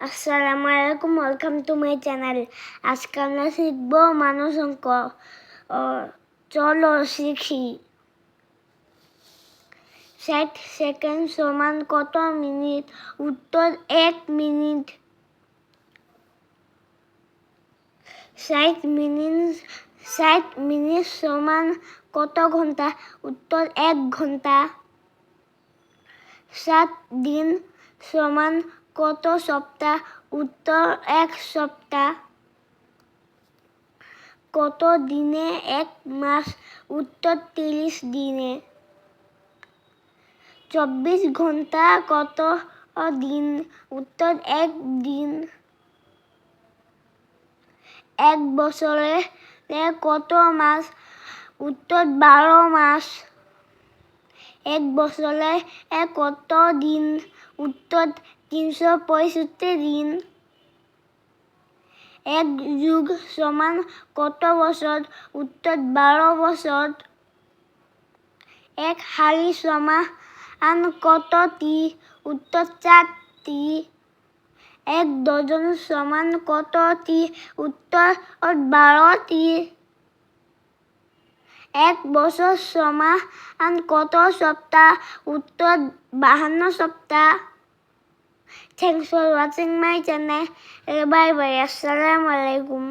আসসালামু আলাইকুম, welcome to my channel. আজকে আমরা শিখব মানুষ অঙ্ক। চলো শিখি। 60 সেকেন্ড সমান কত মিনিট? উত্তর 1 মিনিট। 60 মিনিট সমান কত ঘন্টা? উত্তর 1 ঘন্টা। 7 দিন সমান কত সপ্তাহ? উত্তর 1 সপ্তাহ। কত দিনে 1 মাস? উত্তর 30 দিনে। 24 ঘন্টা কত দিন? উত্তর 1 দিন। 1 বছরে কত মাস? উত্তর 12 মাস। 1 বছরে কত দিন? উত্তর 365 দিন। 1 যুগ সমান কত বছর? উত্তর 12 বছর। 1 হাঁড়ি সমান কতটি? উত্তর 4টি। 1 ডজন সমান কতটি? উত্তর 12টি। 1 বছর সমান কত সপ্তাহ? উত্তর 52 সপ্তাহ। Thanks for watching my channel. Bye bye. Assalamu alaikum.